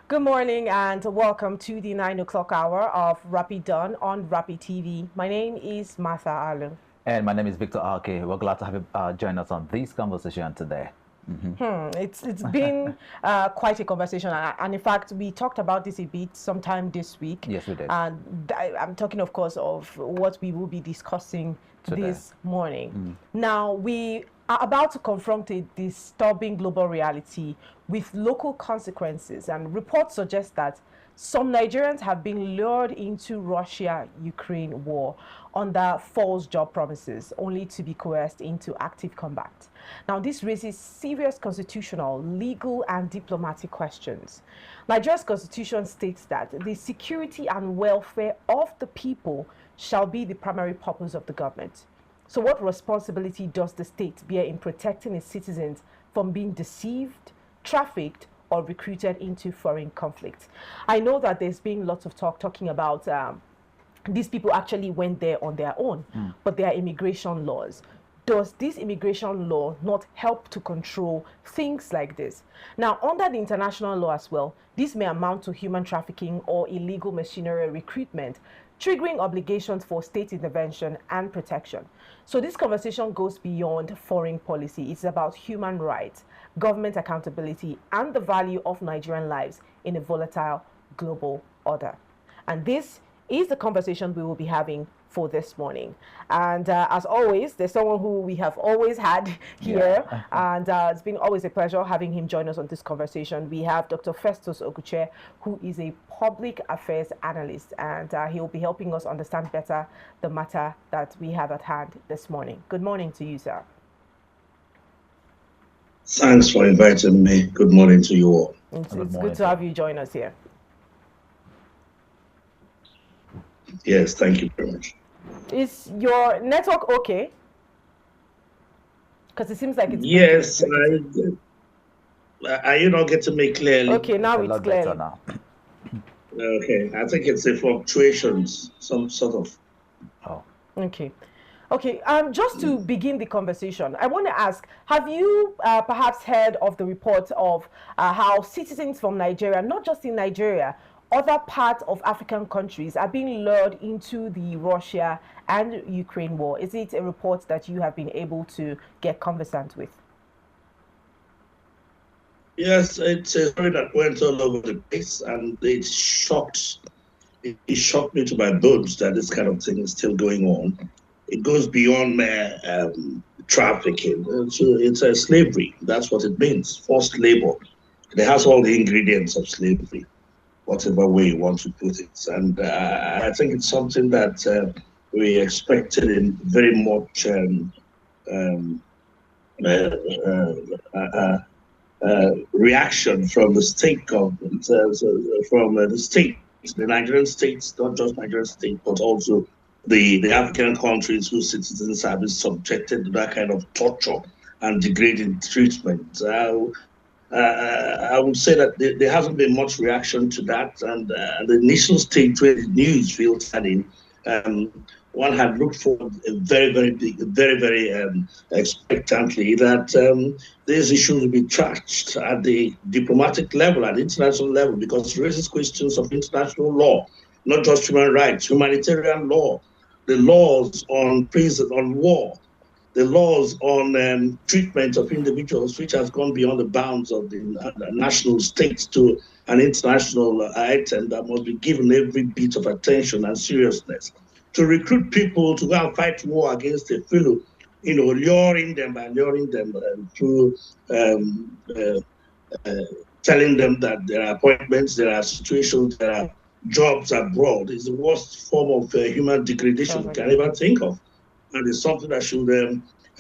Good morning and welcome to the 9 o'clock hour of Rapid Done on Rapid TV. My name is Martha Alu. And my name is Victor Arke. We're glad to have you join us on this conversation today. It's been quite a conversation, and in fact, we talked about this a bit sometime this week. Yes, we did. And I'm talking, of course, of what we will be discussing today. This morning. Now, we are about to confront a disturbing global reality with local consequences, and reports suggest that some Nigerians have been lured into Russia-Ukraine war under false job promises, only to be coerced into active combat. Now, this raises serious constitutional, legal, and diplomatic questions. Nigeria's constitution states that the security and welfare of the people shall be the primary purpose of the government. So what responsibility does the state bear in protecting its citizens from being deceived, trafficked, or recruited into foreign conflict? I know that there's been lots of talking about these people actually went there on their own, but there are immigration laws. Does this immigration law not help to control things like this? Now, under the international law as well, this may amount to human trafficking or illegal machinery recruitment, triggering obligations for state intervention and protection. So this conversation goes beyond foreign policy. It's about human rights, government accountability, and the value of Nigerian lives in a volatile global order. And this is the conversation we will be having for this morning. And as always, there's someone who we have always had here, and it's been always a pleasure having him join us on this conversation. We have Dr. Festus Ogwuche, who is a public affairs analyst, and he'll be helping us understand better the matter that we have at hand this morning. Good morning to you, sir. Thanks for inviting me. Good morning to you all. It's good to have you join us here. Yes, thank you very much. Is your network okay? Because it seems like it's... Yes, are you not getting me clearly? Okay, now it's clear. Now. Okay, I think it's a fluctuations, some sort of. Oh. Okay. Okay, just to begin the conversation, I want to ask, have you perhaps heard of the report of how citizens from Nigeria, not just in Nigeria, other parts of African countries are being lured into the Russia and Ukraine war? Is it a report that you have been able to get conversant with? Yes, it's a story that went all over the place, and it shocked me to my bones that this kind of thing is still going on. It goes beyond trafficking. It's a slavery. That's what it means, forced labor. It has all the ingredients of slavery, whatever way you want to put it. And I think it's something that we expected in very much reaction from the state government, from the state, the Nigerian states, not just Nigerian state, but also the African countries whose citizens have been subjected to that kind of torture and degrading treatment. I would say that there hasn't been much reaction to that, and the nation state where the news filtered in, one had looked for very, very big, very expectantly that these issues will be charged at the diplomatic level, at the international level, because it raises questions of international law, not just human rights, humanitarian law, the laws on prison, on war, the laws on treatment of individuals, which has gone beyond the bounds of the national states to an international item that must be given every bit of attention and seriousness. To recruit people to go and fight war against a fellow, luring them through telling them that there are appointments, there are situations, there are jobs abroad is the worst form of human degradation we can ever think of. And it's something that should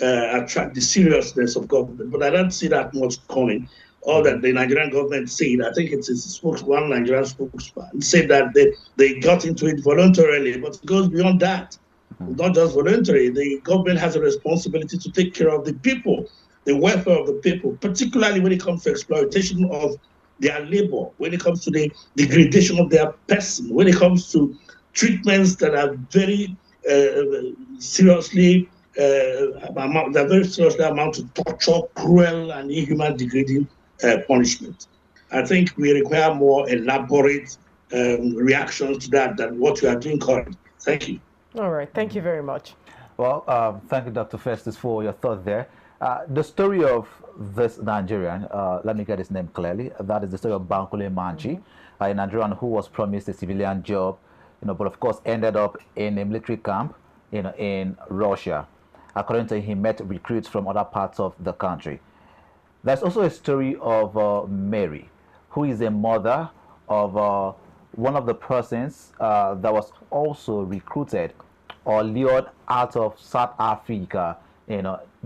attract the seriousness of government. But I don't see that much coming. All that the Nigerian government said, I think it's one Nigerian spokesman said that they got into it voluntarily, but it goes beyond that. It's not just voluntary. The government has a responsibility to take care of the people, the welfare of the people, particularly when it comes to exploitation of their labor, when it comes to the degradation of their person, when it comes to treatments that are very seriously amount to torture, cruel and inhuman degrading punishment. I think we require more elaborate reactions to that than what you are doing currently. Thank you. All right. Thank you very much. Well, thank you, Dr. Festus, for your thought there. The story of this Nigerian, let me get his name clearly. That is the story of Bankole Manchi, a Nigerian who was promised a civilian job, but of course ended up in a military camp, in Russia. According to him, he met recruits from other parts of the country. There's also a story of Mary, who is a mother of one of the persons that was also recruited or lured out of South Africa,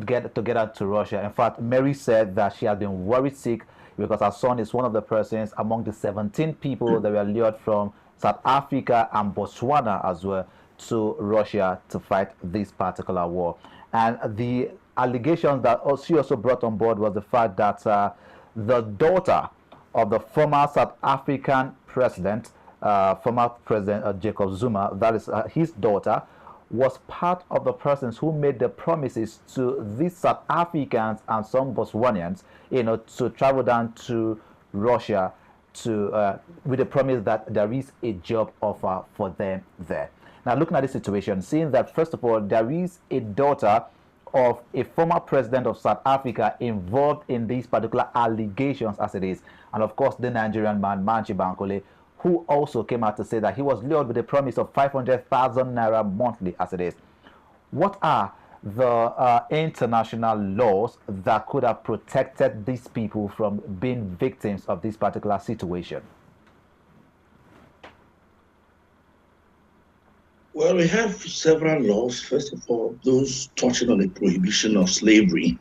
get to Russia. In fact, Mary said that she had been worried sick because her son is one of the persons among the 17 people that were lured from South Africa and Botswana as well to Russia to fight this particular war. And the allegations that she also brought on board was the fact that the daughter of the former South African president, former President Jacob Zuma, that is his daughter, was part of the persons who made the promises to these South Africans and some Botswanians, to travel down to Russia with the promise that there is a job offer for them there. Now, looking at the situation, seeing that, first of all, there is a daughter of a former president of South Africa involved in these particular allegations as it is, and of course, the Nigerian man, Manchi Bankole, who also came out to say that he was lured with a promise of 500,000 naira monthly as it is. What are the international laws that could have protected these people from being victims of this particular situation? Well, we have several laws. First of all, those touching on the prohibition of slavery.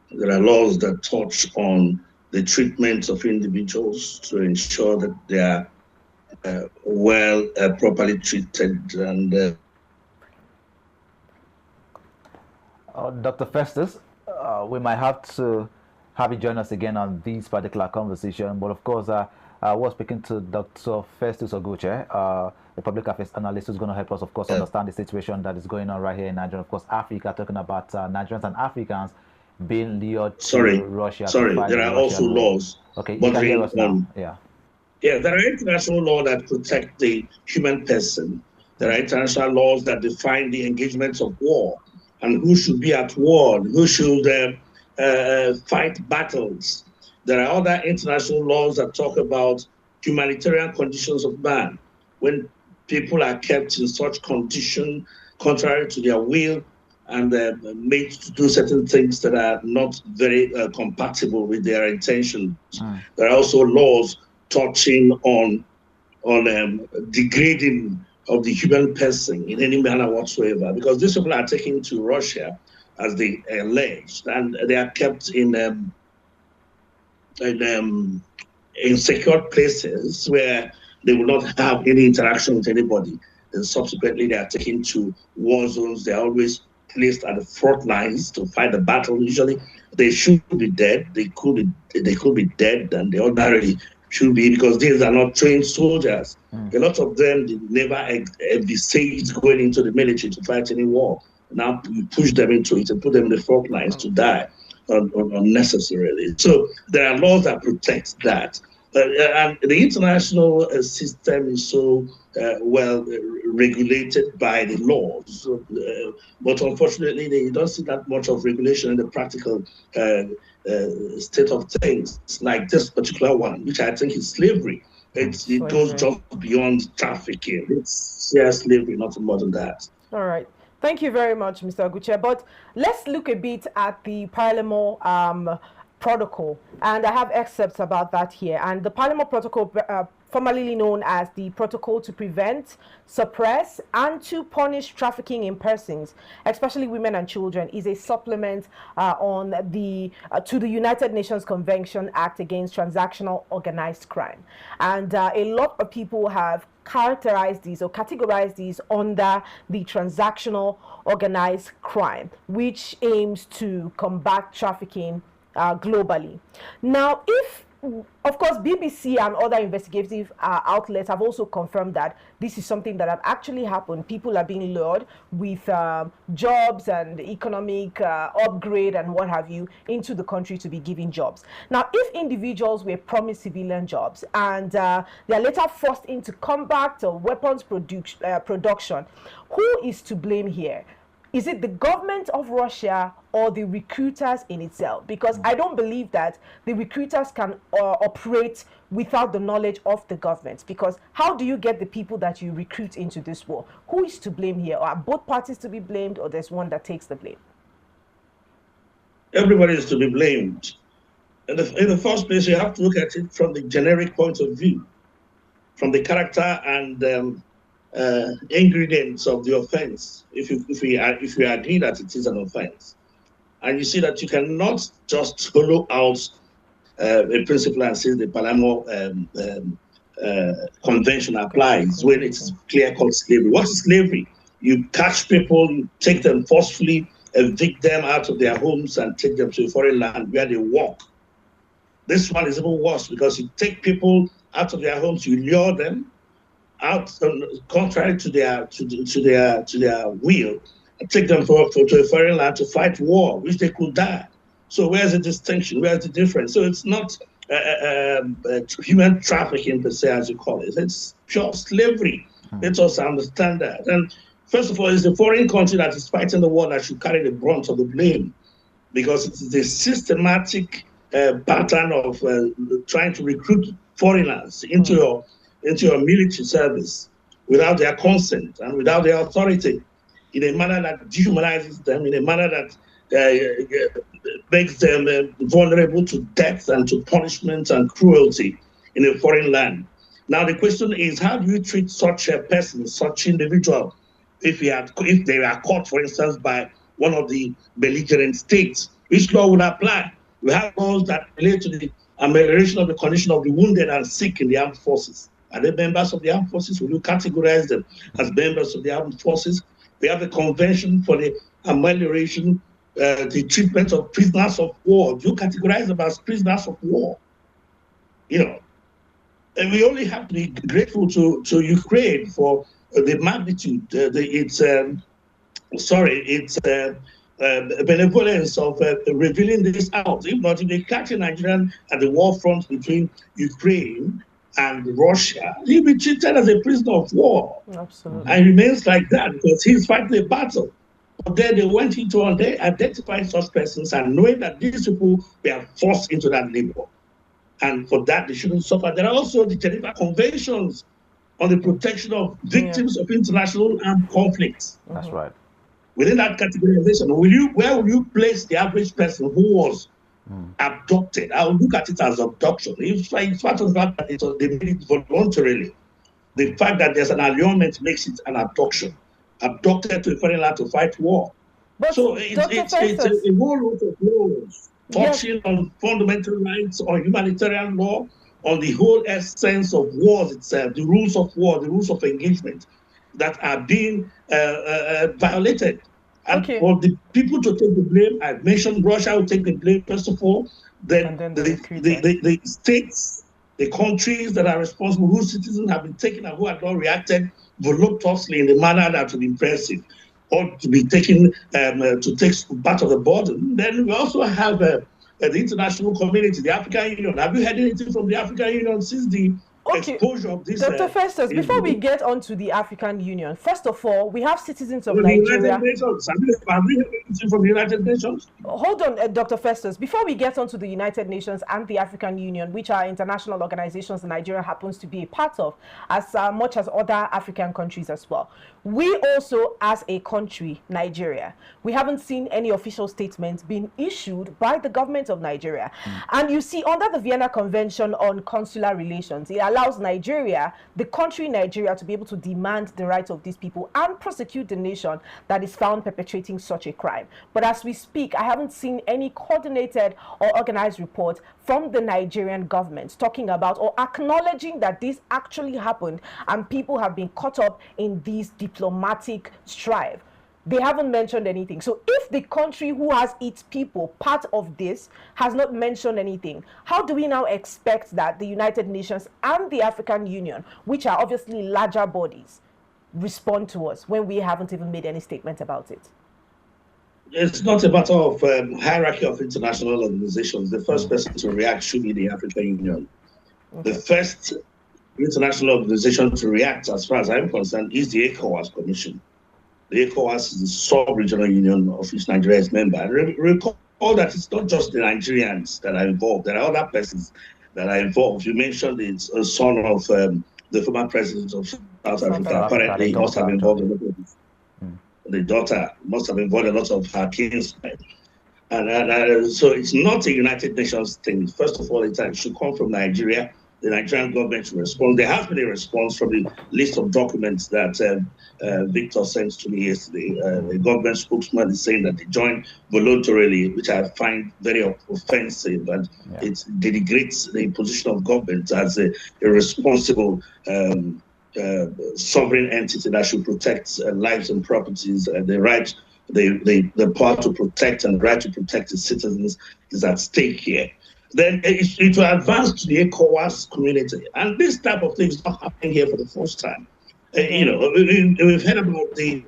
There are laws that touch on the treatment of individuals to ensure that they are properly treated. And Dr. Festus, we might have to have you join us again on this particular conversation. But of course, I was speaking to Dr. Festus Ogwuche, the public affairs analyst, who's going to help us, of course, understand the situation that is going on right here in Nigeria. Of course, Africa, talking about Nigerians and Africans being lured to Russia. Sorry, there are also laws. Okay, you can hear us now. Yeah, there are international laws that protect the human person. There are international laws that define the engagements of war and who should be at war, and who should fight battles. There are other international laws that talk about humanitarian conditions of man. When people are kept in such condition, contrary to their will, and made to do certain things that are not very compatible with their intentions. There are also laws touching on degrading of the human person in any manner whatsoever, because these people are taken to Russia, as they alleged, and they are kept in secure places where they will not have any interaction with anybody. And subsequently, they are taken to war zones. They are always placed at the front lines to fight the battle. Usually, they should be dead. They could be dead, and they ordinarily should be, because these are not trained soldiers. A lot of them did never envisage going into the military to fight any war. Now you push them into it and put them in the front lines to die unnecessarily. So there are laws that protect that. And the international system is so well regulated by the laws. But unfortunately, you don't see that much of regulation in the practical state of things, like this particular one, which I think is slavery. It goes just beyond trafficking. It's slavery, nothing more than that. All right. Thank you very much, Mr. Ogwuche. But let's look a bit at the Parliament Protocol, and I have excerpts about that here. And the Parliament Protocol, formerly known as the Protocol to Prevent, Suppress, and to Punish Trafficking in Persons, especially women and children, is a supplement to the United Nations Convention Act Against Transactional Organized Crime. And a lot of people have characterize these or categorize these under the transactional organized crime, which aims to combat trafficking globally. Now, if of course, BBC and other investigative outlets have also confirmed that this is something that have actually happened. People are being lured with jobs and economic upgrade and what have you into the country to be given jobs. Now, if individuals were promised civilian jobs and they are later forced into combat or weapons production, who is to blame here? Is it the government of Russia or the recruiters in itself? Because I don't believe that the recruiters can operate without the knowledge of the government. Because how do you get the people that you recruit into this war? Who is to blame here? Are both parties to be blamed, or there's one that takes the blame? Everybody is to be blamed. In the first place, you have to look at it from the generic point of view, from the character and ingredients of the offense, if we agree that it is an offense. And you see that you cannot just hollow out a principle and say the Palermo Convention applies when it's clear-cut slavery. What is slavery? You catch people, you take them forcefully, evict them out of their homes and take them to a foreign land where they work. This one is even worse because you take people out of their homes, you lure them out, contrary to their will, and take them to a foreign land to fight war, which they could die. So where's the distinction? Where's the difference? So it's not human trafficking per se, as you call it. It's pure slavery. Let us understand that. And first of all, it's the foreign country that is fighting the war that should carry the brunt of the blame, because it's the systematic pattern of trying to recruit foreigners into your military service without their consent and without their authority, in a manner that dehumanizes them, in a manner that makes them vulnerable to death and to punishment and cruelty in a foreign land. Now the question is, how do you treat such a person, such individual, if they are caught, for instance, by one of the belligerent states? Which law would apply? We have laws that relate to the amelioration of the condition of the wounded and sick in the armed forces. Are they members of the armed forces? Will you categorize them as members of the armed forces? We have a convention for the amelioration, the treatment of prisoners of war. Do you categorize them as prisoners of war? You know, and we only have to be grateful to Ukraine for the magnitude, its benevolence of revealing this out. If not, if they catch a Nigerian at the war front between Ukraine and Russia, he'll be treated as a prisoner of war. Absolutely. And remains like that because he's fighting a battle. But then they went into identifying such persons and knowing that these people were forced into that labor. And for that, they shouldn't suffer. There are also the Geneva Conventions on the protection of victims of international armed conflicts. That's right. Within that categorization, where will you place the average person who was abducted? I will look at it as abduction. If it's part of that they made it voluntarily, the fact that there's an allurement makes it an abduction. Abducted to a foreign land to fight war. But so it's a whole lot of laws touching on fundamental rights, on humanitarian law, on the whole essence of wars itself, the rules of war, the rules of engagement that are being violated. And for the people to take the blame, I mentioned Russia will take the blame first of all, then the states, the countries that are responsible, whose citizens have been taken and who have not reacted voluptuously in the manner that would be impressive, or to be taken to take part of the burden. Then we also have the international community, the African Union. Have you heard anything from the African Union since the exposure of this? Dr. Festus, before we get on to the African Union, first of all, we have citizens of Nigeria. Nigeria. Have you heard anything from the United Nations? Hold on, Dr. Festus. Before we get on to the United Nations and the African Union, which are international organizations that Nigeria happens to be a part of, as much as other African countries as well, we also, as a country, Nigeria, we haven't seen any official statement being issued by the government of Nigeria. And you see, under the Vienna Convention on Consular Relations, it allows Nigeria, the country Nigeria, to be able to demand the rights of these people and prosecute the nation that is found perpetrating such a crime. But as we speak, I haven't seen any coordinated or organized report from the Nigerian government talking about or acknowledging that this actually happened and people have been caught up in these diplomatic strife. They haven't mentioned anything. So if the country who has its people part of this has not mentioned anything, how do we now expect that the United Nations and the African Union, which are obviously larger bodies, respond to us when we haven't even made any statement about it? It's not a matter of hierarchy of international organizations. The first person to react should be the African Union. Okay. The first international organization to react, as far as I'm concerned, is the ECOWAS Commission. The ECOWAS is the sub-regional union of which Nigeria is member. And recall that it's not just the Nigerians that are involved. There are other persons that are involved. You mentioned it's a son of the former president of South Africa. Apparently, he must have involved a lot of this. The daughter must have involved a lot of her kinsmen. And so it's not a United Nations thing. First of all, it should come from Nigeria. The Nigerian government should respond. There has been a response from the list of documents that Victor sent to me yesterday. The government spokesman is saying that they joined voluntarily, which I find very offensive, and it denigrates the position of government as a responsible sovereign entity that should protect lives and properties. The right, the power to protect and the right to protect its citizens is at stake here. Then it will advance to the ECOWAS community. And this type of thing is not happening here for the first time. We've heard about the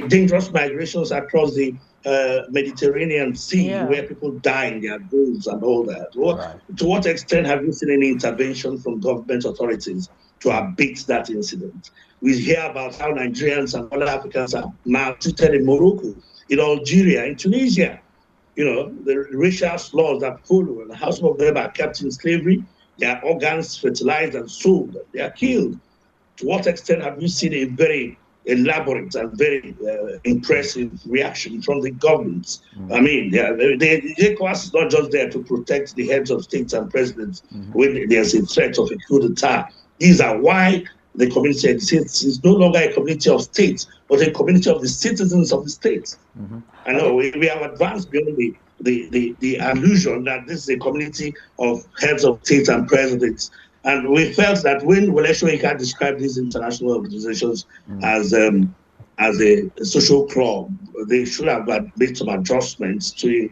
dangerous migrations across the Mediterranean Sea, where people die in their boats and all that. To what extent have you seen any intervention from government authorities to abate that incident? We hear about how Nigerians and other Africans are maltreated in Morocco, in Algeria, in Tunisia. The racial laws that follow, and how some of them are kept in slavery, their organs fertilized and sold, they are killed. To what extent have you seen a very elaborate and very impressive reaction from the governments? I mean, the ECOWAS is not just there to protect the heads of states and presidents when there's a threat of a coup d'etat. These are why the community exists. It's no longer a community of states, but a community of the citizens of the states. I know we have advanced beyond the illusion that this is a community of heads of states and presidents. And we felt that when Wole Soyinka described these international organizations as a social club, they should have made some adjustments to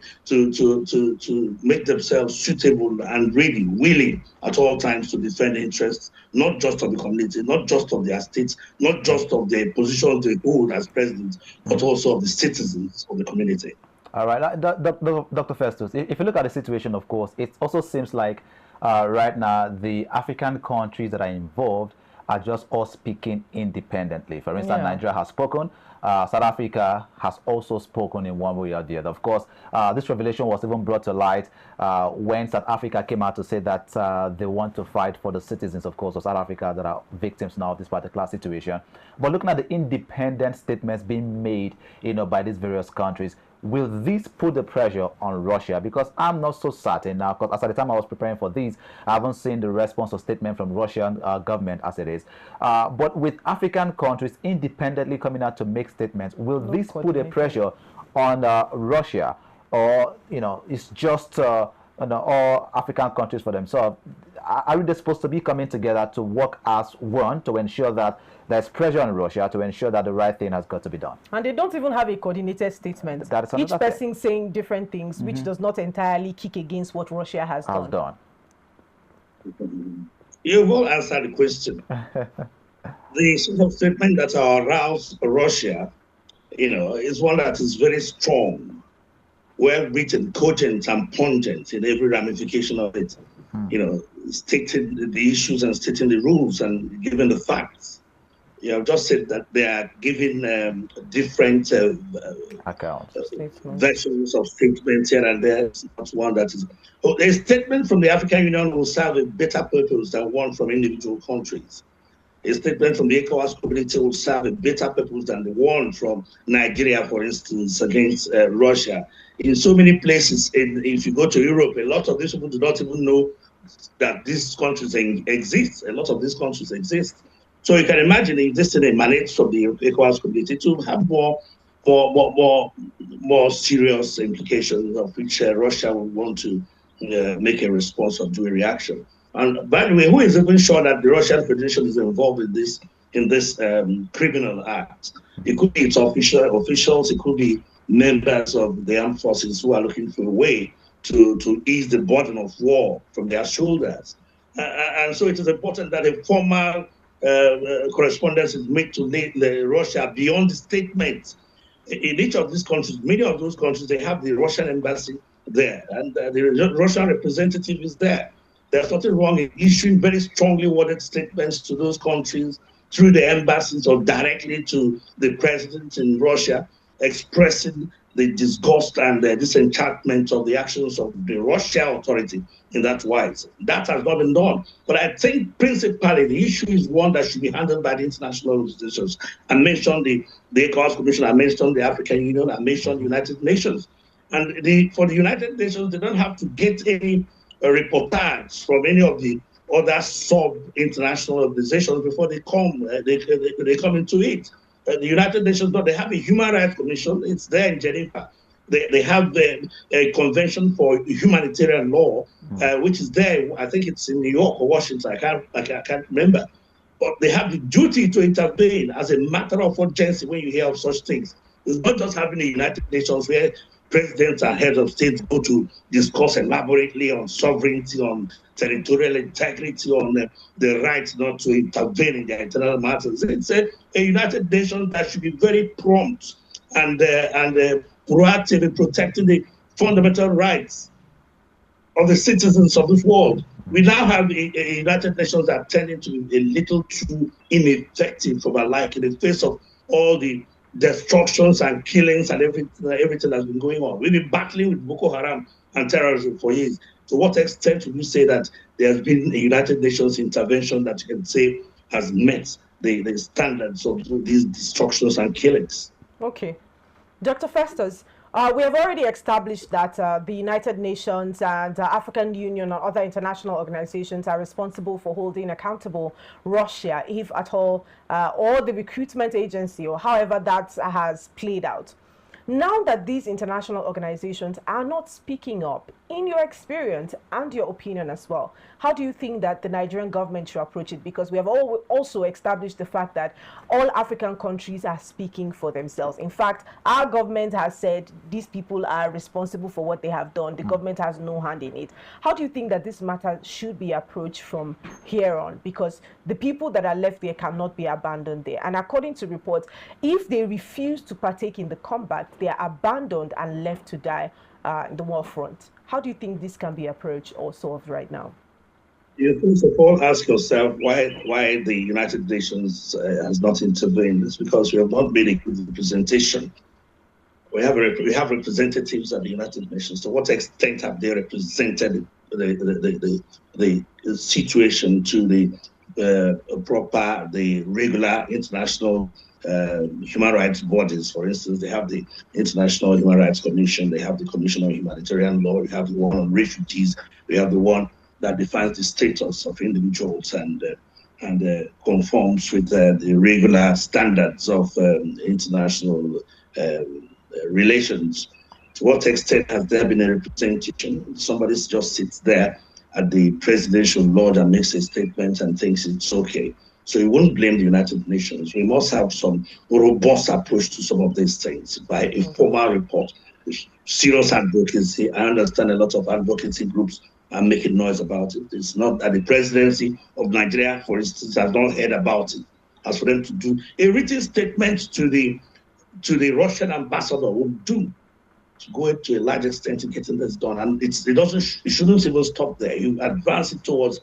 make themselves suitable and ready, willing at all times to defend interests, not just of the community, not just of their states, not just of the position they hold as president, but also of the citizens of the community. All right, Dr. Festus, if you look at the situation, of course, it also seems like right now the African countries that are involved are just all speaking independently. For instance, Nigeria has spoken. South Africa has also spoken in one way or the other. Of course, this revelation was even brought to light when South Africa came out to say that they want to fight for the citizens, of course, of South Africa that are victims now of this particular situation. But looking at the independent statements being made, by these various countries, will this put the pressure on Russia? Because I'm not so certain now, because as at the time I was preparing for these, I haven't seen the response or statement from Russian government as it is. But with African countries independently coming out to make statements, will this put a pressure on Russia? Or, it's just all African countries for themselves? Are they supposed to be coming together to work as one to ensure that there's pressure on Russia to ensure that the right thing has got to be done? And they don't even have a coordinated statement. Each person saying different things, which does not entirely kick against what Russia has done. You've all answered the question. The sort of statement that aroused Russia, is one that is very strong, well written, cogent, and pungent in every ramification of it. Stating the issues and stating the rules and giving the facts. You have just said that they are giving different versions of statements here and there. It's not one that is. A statement from the African Union will serve a better purpose than one from individual countries. A statement from the ECOWAS community will serve a better purpose than the one from Nigeria, for instance, against Russia. In so many places, if you go to Europe, a lot of these people do not even know that these countries exist. A lot of these countries exist. So you can imagine if this thing emanates from the ECOWAS community to have more serious implications of which Russia would want to make a response or do a reaction. And by the way, who is even sure that the Russian Federation is involved in this criminal act? It could be its officials, it could be members of the armed forces who are looking for a way to ease the burden of war from their shoulders. And so it is important that a formal correspondence is made to Russia beyond the statements. In each of these countries, many of those countries, they have the Russian embassy there, and the Russian representative is there. There's nothing wrong in issuing very strongly worded statements to those countries through the embassies or directly to the president in Russia, expressing the disgust and the disenchantment of the actions of the Russian authority in that wise. That has not been done. But I think principally the issue is one that should be handled by the international organizations. I mentioned the ECOWAS Commission, I mentioned the African Union, I mentioned the United Nations. And for the United Nations, they don't have to get any reportage from any of the other sub-international organizations before they come. They come into it. The United Nations, they have a Human Rights Commission. It's there in Geneva. They have a Convention for Humanitarian Law, which is there. I think it's in New York or Washington. I can't remember. But they have the duty to intervene as a matter of urgency when you hear of such things. It's not just having the United Nations where presidents and heads of states go to discuss elaborately on sovereignty, on territorial integrity, on the right not to intervene in their internal matters. It's a United Nations that should be very prompt and proactive in protecting the fundamental rights of the citizens of this world. We now have a United Nations that tending to be a little too ineffective for my liking in the face of all the destructions and killings and everything that's been going on. We've been battling with Boko Haram and terrorism for years. To what extent would you say that there has been a United Nations intervention that you can say has met the standards of these destructions and killings? Okay. Dr. Festus, we have already established that the United Nations and African Union and other international organizations are responsible for holding accountable Russia, if at all, or the recruitment agency, or however that has played out. Now that these international organizations are not speaking up, in your experience and your opinion as well, how do you think that the Nigerian government should approach it? Because we have also established the fact that all African countries are speaking for themselves. In fact, our government has said these people are responsible for what they have done. The government has no hand in it. How do you think that this matter should be approached from here on? Because the people that are left there cannot be abandoned there. And according to reports, if they refuse to partake in the combat, they are abandoned and left to die in the war front. How do you think this can be approached or solved right now? You first of all ask yourself why the United Nations has not intervened. It's because we have not made a good representation. We have representatives at the United Nations. To what extent have they represented the situation to the regular international human rights bodies? For instance, they have the International Human Rights Commission, they have the Commission on Humanitarian Law, we have the one on refugees, we have the one that defines the status of individuals and conforms with the regular standards of international relations. To what extent has there been a representation? Somebody just sits there at the presidential lodge and makes a statement and thinks it's okay. So we won't blame the United Nations. We must have some robust approach to some of these things by a formal report, serious advocacy. I understand a lot of advocacy groups are making noise about it. It's not that the presidency of Nigeria, for instance, has not heard about it. As for them to do a written statement to the Russian ambassador would do to go to a large extent in getting this done. And it shouldn't even stop there. You advance it towards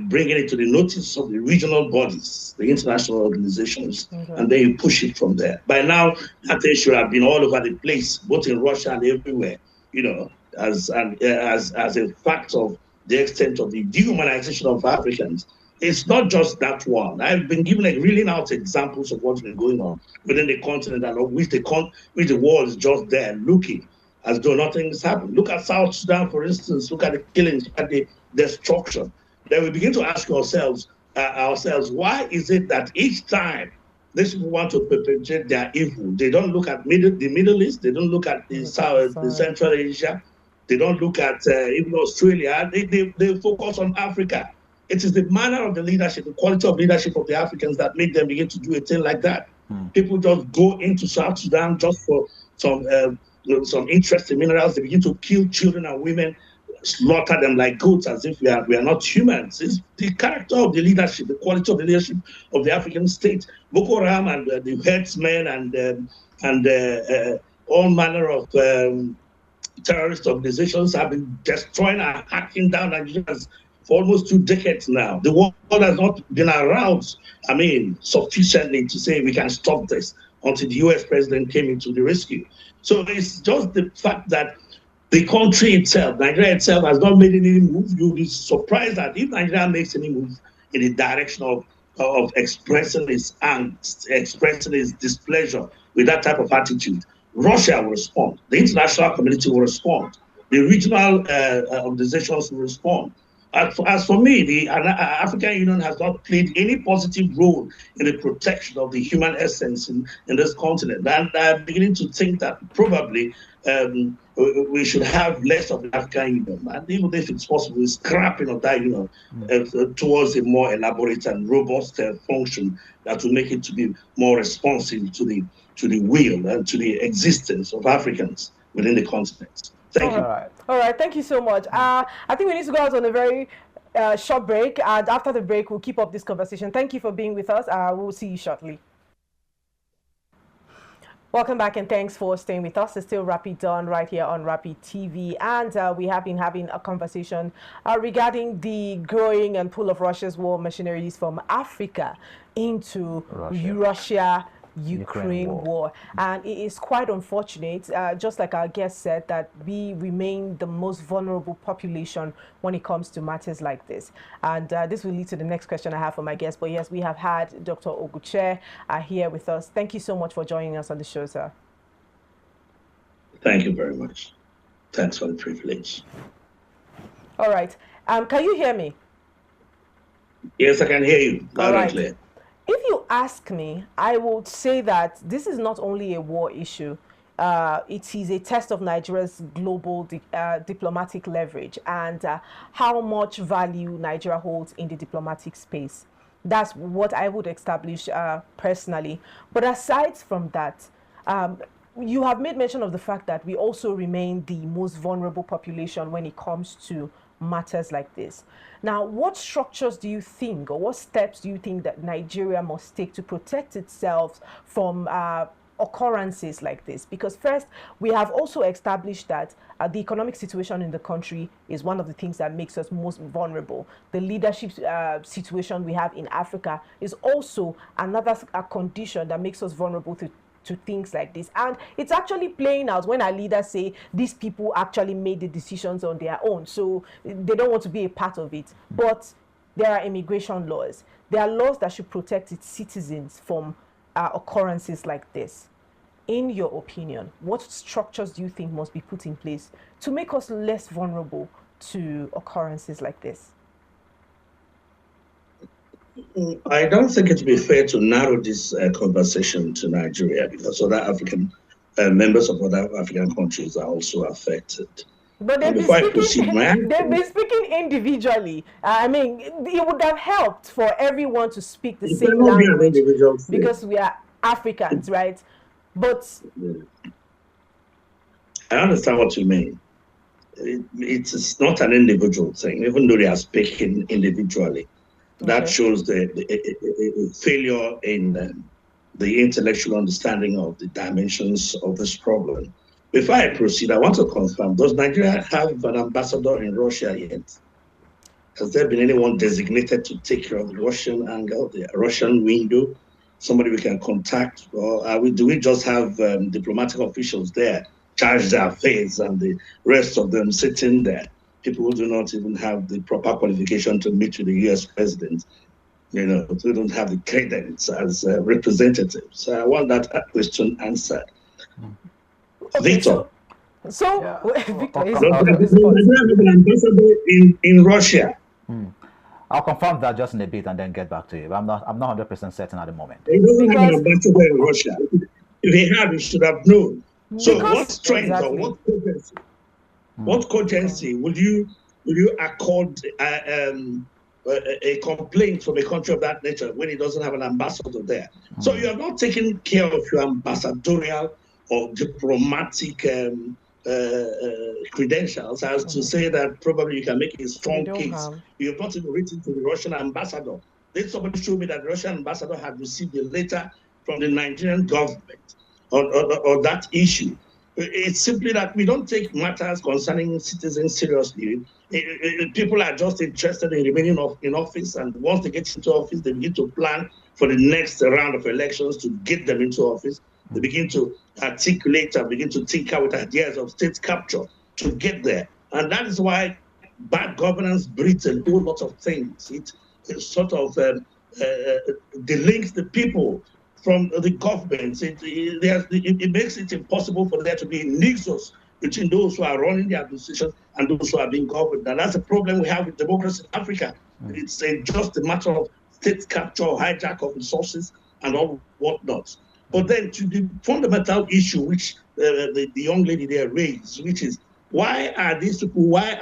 bringing it to the notice of the regional bodies, the international organizations, and then you push it from there. By now, that issue have been all over the place, both in Russia and everywhere, as a fact of the extent of the dehumanization of Africans. It's not just that one. I've been given reeling out examples of what's been going on within the continent and which the world is just there looking as though nothing's happened. Look at South Sudan, for instance. Look at the killings, look at the destruction. Then we begin to ask ourselves, why is it that each time these people want to perpetrate their evil, they don't look at the Middle East, they don't look at the Central Asia, they don't look at even Australia, they focus on Africa. It is the manner of the leadership, the quality of leadership of the Africans that made them begin to do a thing like that. People just go into South Sudan just for some interest in minerals. They begin to kill children and women, slaughter them like goats as if we are not humans. It's the character of the leadership, the quality of the leadership of the African state. Boko Haram and the herdsmen and all manner of terrorist organizations have been destroying and hacking down Nigerians for almost 2 decades now. The world has not been aroused, sufficiently to say we can stop this until the US president came into the rescue. So it's just the fact that the country itself, Nigeria itself, has not made any move. You'll be surprised that if Nigeria makes any move in the direction of expressing its angst, expressing its displeasure with that type of attitude, Russia will respond. The international community will respond. The regional organizations will respond. As for me, the African Union has not played any positive role in the protection of the human essence in this continent. And I'm beginning to think that probably we should have less of the African Union. And even if it's possible, scrapping of that union towards a more elaborate and robust function that will make it to be more responsive to the will and to the existence of Africans within the continent. Thank you. All right. Thank you so much. I think we need to go out on a very short break, and after the break, we'll keep up this conversation. Thank you for being with us. We'll see you shortly. Welcome back, and thanks for staying with us. It's still Rapid Dawn right here on Rapid TV, and we have been having a conversation regarding the growing and pull of Russia's war machineries from Africa into Russia. Ukraine war. And it is quite unfortunate, just like our guest said, that we remain the most vulnerable population when it comes to matters like this. And this will lead to the next question I have for my guest. But yes, we have had Dr. Ogwuche here with us. Thank you so much for joining us on the show, sir. Thank you very much. Thanks for the privilege. All right. Can you hear me? Yes, I can hear you loud and clear. If you ask me, I would say that this is not only a war issue. It is a test of Nigeria's global diplomatic leverage and how much value Nigeria holds in the diplomatic space. That's what I would establish personally. But aside from that, you have made mention of the fact that we also remain the most vulnerable population when it comes to matters like this. Now, what structures do you think, or what steps do you think that Nigeria must take to protect itself from occurrences like this? Because first, we have also established that the economic situation in the country is one of the things that makes us most vulnerable. The leadership situation we have in Africa is also another condition that makes us vulnerable to things like this. And it's actually playing out when our leaders say these people actually made the decisions on their own, so they don't want to be a part of it. But there are immigration laws. There are laws that should protect its citizens from occurrences like this. In your opinion, what structures do you think must be put in place to make us less vulnerable to occurrences like this? I don't think it would be fair to narrow this conversation to Nigeria, because other African members of other African countries are also affected. But they've been speaking individually. I mean, it would have helped for everyone to speak the same language because we are Africans, right? But I understand what you mean. It's not an individual thing, even though they are speaking individually. That shows the failure in the intellectual understanding of the dimensions of this problem. Before I proceed, I want to confirm, does Nigeria have an ambassador in Russia yet? Has there been anyone designated to take care of the Russian angle, the Russian window? Somebody we can contact? Or do we just have diplomatic officials there, charge their affairs, and the rest of them sitting there? People who do not even have the proper qualification to meet with the US president, who don't have the credence as representatives. So I want that question answered. Okay, Victor. Victor is in Russia. I'll confirm that just in a bit and then get back to you. I'm not 100% certain at the moment. He doesn't have an ambassador in Russia. If he had, he should have known. So what strength or what potency? What cogency will you accord a complaint from a country of that nature when it doesn't have an ambassador there. So you are not taking care of your ambassadorial or diplomatic credentials as to say that probably you can make a strong case. You have not even written to the Russian ambassador. Then somebody showed me that the Russian ambassador had received a letter from the Nigerian government on that issue. It's simply that we don't take matters concerning citizens seriously. People are just interested in remaining in office, and once they get into office, they begin to plan for the next round of elections to get them into office. They begin to articulate and begin to tinker with ideas of state capture to get there. And that is why bad governance breeds a whole lot of things. It sort of delinks the people from the government. It makes it impossible for there to be a nexus between those who are running the administration and those who are being governed. And that's a problem we have with democracy in Africa. It's just a matter of state capture, hijack of resources, and all whatnot. But then to the fundamental issue which the young lady there raised, which is why are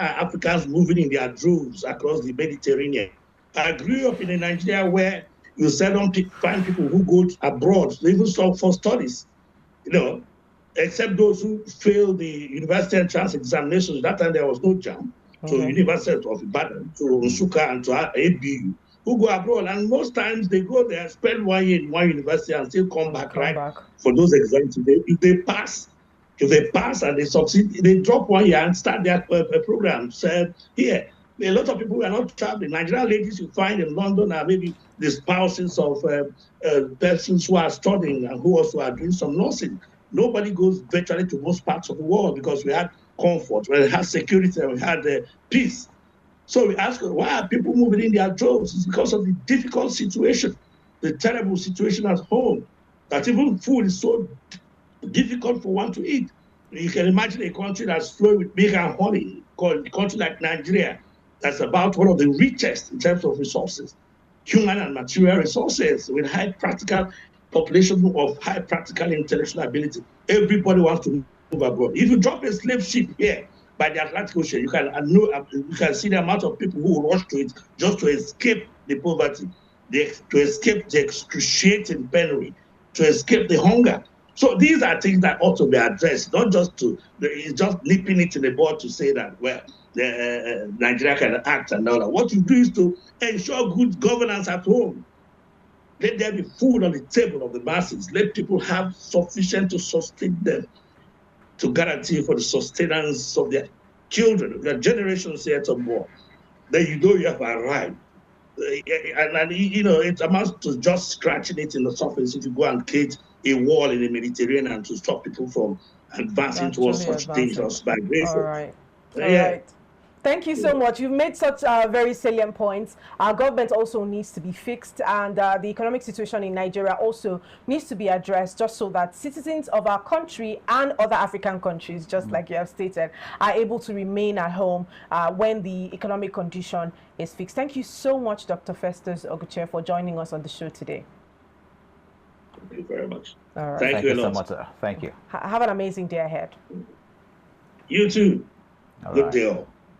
Africans moving in their droves across the Mediterranean? I grew up in a Nigeria where you seldom find people who go abroad, even for studies, except those who fail the university entrance examinations. That time there was no JAM. So University of Ibadan, to Nsukka, and to ABU, who go abroad. And most times they go there, spend 1 year in one university and still come back for those exams. If they pass and they succeed, they drop 1 year and start their programs here. A lot of people are not traveling. Nigerian ladies you find in London are maybe the spouses of persons who are studying and who also are doing some nursing. Nobody goes virtually to most parts of the world because we had comfort, we had security, and we had peace. So we ask, why are people moving in their droves? It's because of the difficult situation, the terrible situation at home, that even food is so difficult for one to eat. You can imagine a country that's flowing with milk and honey, called a country like Nigeria, that's about one of the richest in terms of resources, human and material resources, with high practical population of high practical intellectual ability. Everybody wants to move abroad. If you drop a slave ship here by the Atlantic Ocean, you can see the amount of people who rush to it just to escape the poverty, to escape the excruciating penury, to escape the hunger. So these are things that ought to be addressed, not just it's just nipping it in the bud to say that, well, Nigeria can act and all that. What you do is to ensure good governance at home. Let there be food on the table of the masses. Let people have sufficient to sustain them, to guarantee for the sustenance of their children, their generations yet or more. Then you have arrived. And it amounts to just scratching it in the surface if you go and create a wall in the Mediterranean to stop people from advancing towards such dangerous migration. All right. All right. Thank you so much. You've made such very salient points. Our government also needs to be fixed, and the economic situation in Nigeria also needs to be addressed, just so that citizens of our country and other African countries, just like you have stated, are able to remain at home when the economic condition is fixed. Thank you so much, Dr. Festus Ogwuche, for joining us on the show today. Thank you very much. All right. Thank you so much, sir. Thank you. Have an amazing day ahead. You too. All Good right. deal.